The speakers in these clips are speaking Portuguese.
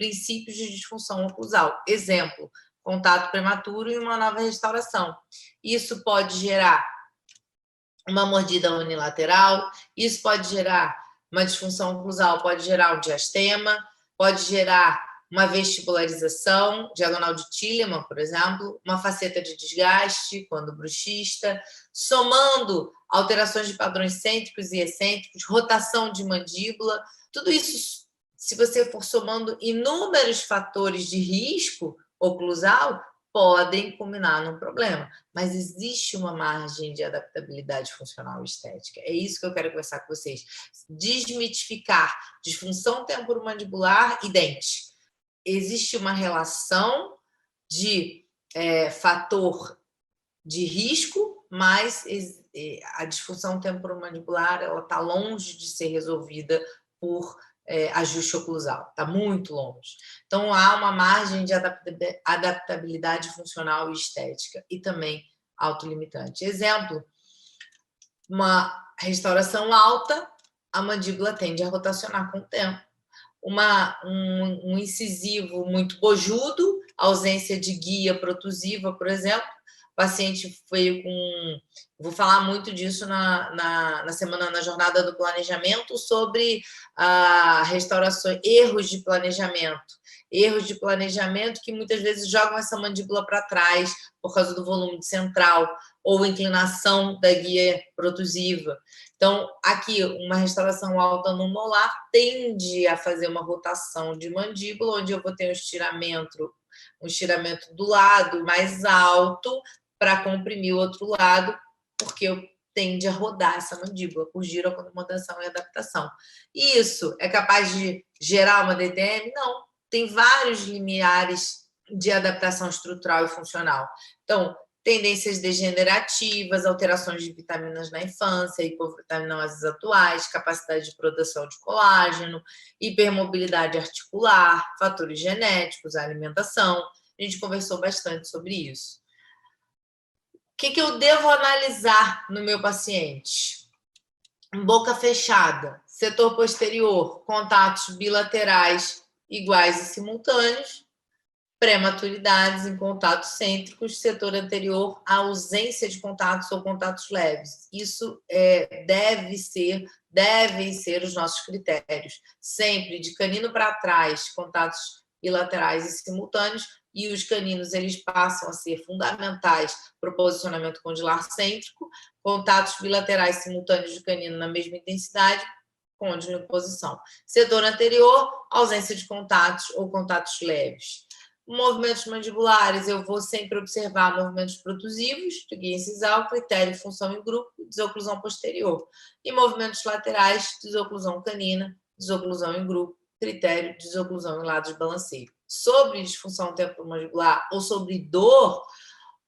princípios de disfunção oclusal. Exemplo, contato prematuro e uma nova restauração. Isso pode gerar uma mordida unilateral, isso pode gerar uma disfunção oclusal, pode gerar um diastema, pode gerar uma vestibularização, diagonal de Tillemann, por exemplo, uma faceta de desgaste, quando bruxista, somando alterações de padrões cêntricos e excêntricos, rotação de mandíbula, tudo isso, se você for somando inúmeros fatores de risco oclusal, podem culminar num problema, mas existe uma margem de adaptabilidade funcional e estética. É isso que eu quero conversar com vocês. Desmitificar disfunção temporomandibular e dente. Existe uma relação de fator de risco, mas a disfunção temporomandibular está longe de ser resolvida por ajuste oclusal, está muito longe. Então, há uma margem de adaptabilidade funcional e estética e também autolimitante. Exemplo, uma restauração alta, a mandíbula tende a rotacionar com o tempo. Um incisivo muito bojudo, ausência de guia protusiva, por exemplo. O paciente veio com... Vou falar muito disso na jornada do planejamento, sobre restaurações, erros de planejamento que muitas vezes jogam essa mandíbula para trás por causa do volume central ou inclinação da guia protusiva. Então, aqui, uma restauração alta no molar tende a fazer uma rotação de mandíbula, onde eu vou ter um estiramento do lado mais alto para comprimir o outro lado, porque eu tende a rodar essa mandíbula por giroacomodação e adaptação. Isso é capaz de gerar uma DTM? Não. Tem vários limiares de adaptação estrutural e funcional. Então, tendências degenerativas, alterações de vitaminas na infância, hipovitaminoses atuais, capacidade de produção de colágeno, hipermobilidade articular, fatores genéticos, alimentação. A gente conversou bastante sobre isso. O que eu devo analisar no meu paciente? Boca fechada, setor posterior, contatos bilaterais iguais e simultâneos, prematuridades em contatos cêntricos, setor anterior, a ausência de contatos ou contatos leves. Isso devem ser os nossos critérios. Sempre de canino para trás, contatos bilaterais e simultâneos, e os caninos eles passam a ser fundamentais para o posicionamento condilar cêntrico, contatos bilaterais simultâneos de canino na mesma intensidade, côndilo em posição. Setor anterior, ausência de contatos ou contatos leves. Movimentos mandibulares, eu vou sempre observar movimentos protusivos, de guia incisal, critério função em grupo, desoclusão posterior. E movimentos laterais, desoclusão canina, desoclusão em grupo, critério desoclusão em lados de balanceio. Sobre disfunção temporomandibular ou sobre dor,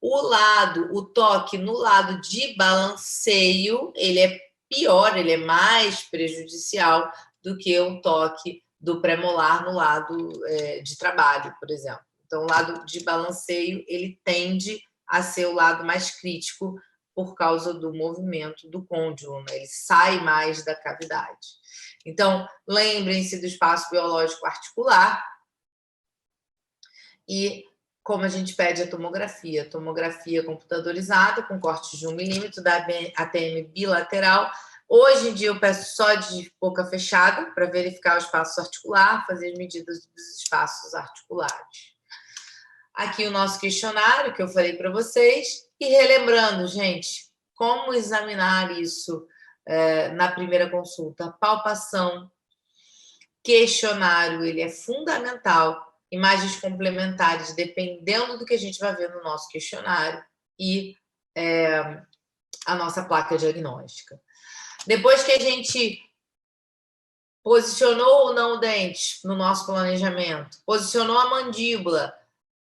o toque no lado de balanceio, ele é pior, ele é mais prejudicial do que um toque do premolar no lado de trabalho, por exemplo. Então, o lado de balanceio, ele tende a ser o lado mais crítico por causa do movimento do côndilo, né? Ele sai mais da cavidade. Então, lembrem-se do espaço biológico articular e como a gente pede a tomografia computadorizada com corte de 1 milímetro da ATM bilateral. Hoje em dia eu peço só de boca fechada para verificar o espaço articular, fazer as medidas dos espaços articulares. Aqui o nosso questionário que eu falei para vocês. E relembrando, gente, como examinar isso na primeira consulta? Palpação, questionário, ele é fundamental. Imagens complementares, dependendo do que a gente vai ver no nosso questionário. E a nossa placa diagnóstica. Depois que a gente posicionou ou não o dente no nosso planejamento, posicionou a mandíbula,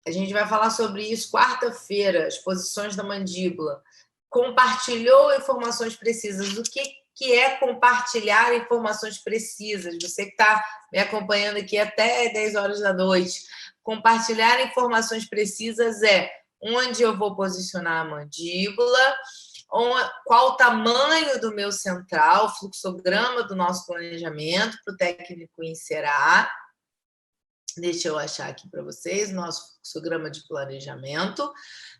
a gente vai falar sobre isso quarta-feira, as posições da mandíbula, compartilhou informações precisas. O que é compartilhar informações precisas? Você que está me acompanhando aqui até 10 horas da noite. Compartilhar informações precisas é onde eu vou posicionar a mandíbula, qual o tamanho do meu central, fluxograma do nosso planejamento para o técnico inserar, Deixa eu achar aqui para vocês o nosso fluxograma de planejamento,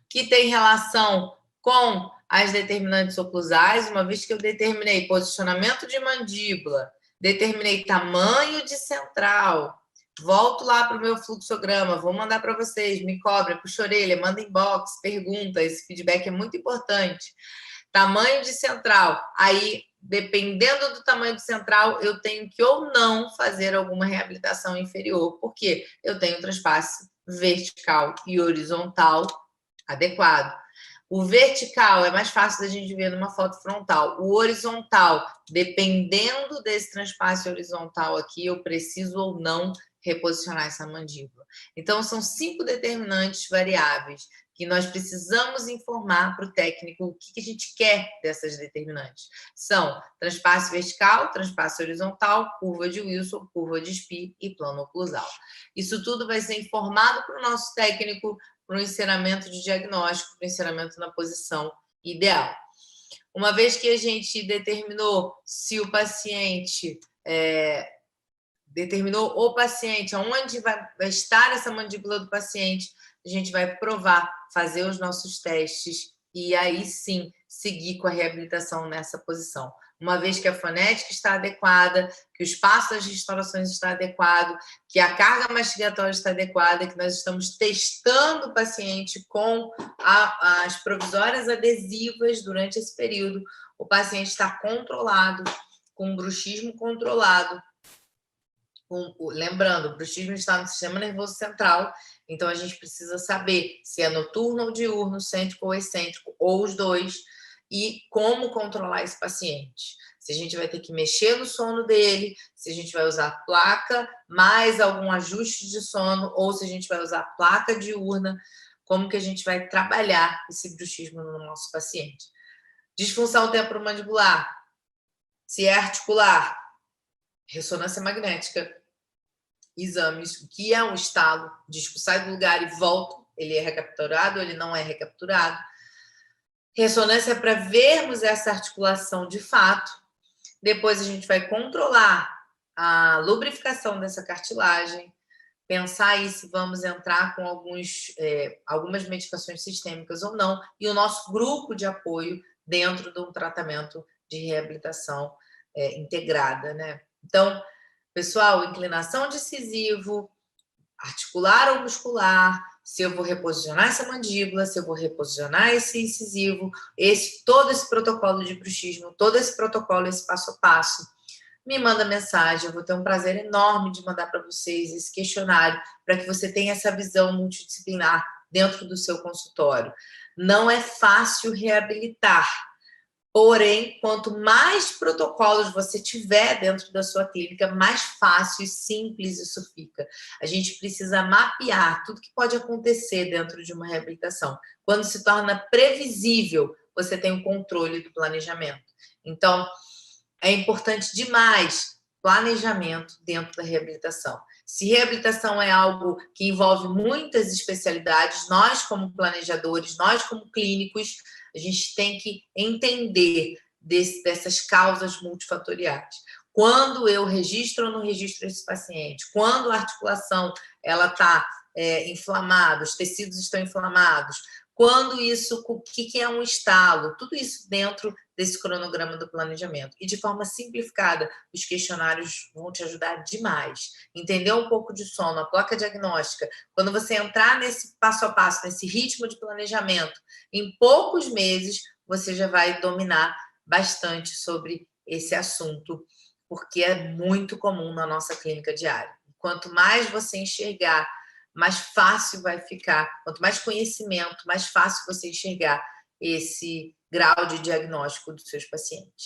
que tem relação com as determinantes oclusais, uma vez que eu determinei posicionamento de mandíbula, determinei tamanho de central, volto lá para o meu fluxograma, vou mandar para vocês, me cobra, puxa a orelha, manda inbox, pergunta, esse feedback é muito importante. Tamanho de central, aí dependendo do tamanho de central, eu tenho que ou não fazer alguma reabilitação inferior, porque eu tenho transpasse vertical e horizontal adequado. O vertical é mais fácil da gente ver numa foto frontal. O horizontal, dependendo desse transpasse horizontal aqui, eu preciso ou não reposicionar essa mandíbula. Então, são 5 determinantes variáveis que nós precisamos informar para o técnico o que a gente quer dessas determinantes. São transpasse vertical, transpasse horizontal, curva de Wilson, curva de Spee e plano oclusal. Isso tudo vai ser informado para o nosso técnico para o encerramento de diagnóstico, para o encerramento na posição ideal. Uma vez que a gente determinou se o paciente determinou o paciente, aonde vai estar essa mandíbula do paciente, a gente vai provar, fazer os nossos testes e aí sim seguir com a reabilitação nessa posição. Uma vez que a fonética está adequada, que o espaço das restaurações está adequado, que a carga mastigatória está adequada, que nós estamos testando o paciente com as provisórias adesivas durante esse período, o paciente está controlado, com bruxismo controlado. Lembrando, o bruxismo está no sistema nervoso central, então a gente precisa saber se é noturno ou diurno, cêntrico ou excêntrico, ou os dois, e como controlar esse paciente. Se a gente vai ter que mexer no sono dele, se a gente vai usar placa, mais algum ajuste de sono, ou se a gente vai usar placa diurna, como que a gente vai trabalhar esse bruxismo no nosso paciente. Disfunção temporomandibular, se é articular, ressonância magnética, exames, o que é um estalo, disco sai do lugar e volta, ele é recapturado, ele não é recapturado. Ressonância para vermos essa articulação de fato. Depois a gente vai controlar a lubrificação dessa cartilagem, pensar aí se vamos entrar com algumas medicações sistêmicas ou não, e o nosso grupo de apoio dentro de um tratamento de reabilitação integrada, né? Então, pessoal, inclinação de incisivo, articular ou muscular, se eu vou reposicionar essa mandíbula, se eu vou reposicionar esse incisivo, todo esse protocolo de bruxismo, todo esse protocolo, esse passo a passo, me manda mensagem, eu vou ter um prazer enorme de mandar para vocês esse questionário, para que você tenha essa visão multidisciplinar dentro do seu consultório. Não é fácil reabilitar, porém, quanto mais protocolos você tiver dentro da sua clínica, mais fácil e simples isso fica. A gente precisa mapear tudo que pode acontecer dentro de uma reabilitação. Quando se torna previsível, você tem o controle do planejamento. Então, é importante demais planejamento dentro da reabilitação. Se reabilitação é algo que envolve muitas especialidades, nós como planejadores, nós como clínicos, a gente tem que entender dessas causas multifatoriais. Quando eu registro ou não registro esse paciente, quando a articulação ela está inflamada, os tecidos estão inflamados, quando isso, o que é um estalo, tudo isso dentro desse cronograma do planejamento. E de forma simplificada, os questionários vão te ajudar demais. Entender um pouco de sono, a placa diagnóstica, quando você entrar nesse passo a passo, nesse ritmo de planejamento, em poucos meses você já vai dominar bastante sobre esse assunto, porque é muito comum na nossa clínica diária. Quanto mais você enxergar, mais fácil vai ficar, quanto mais conhecimento, mais fácil você enxergar esse grau de diagnóstico dos seus pacientes.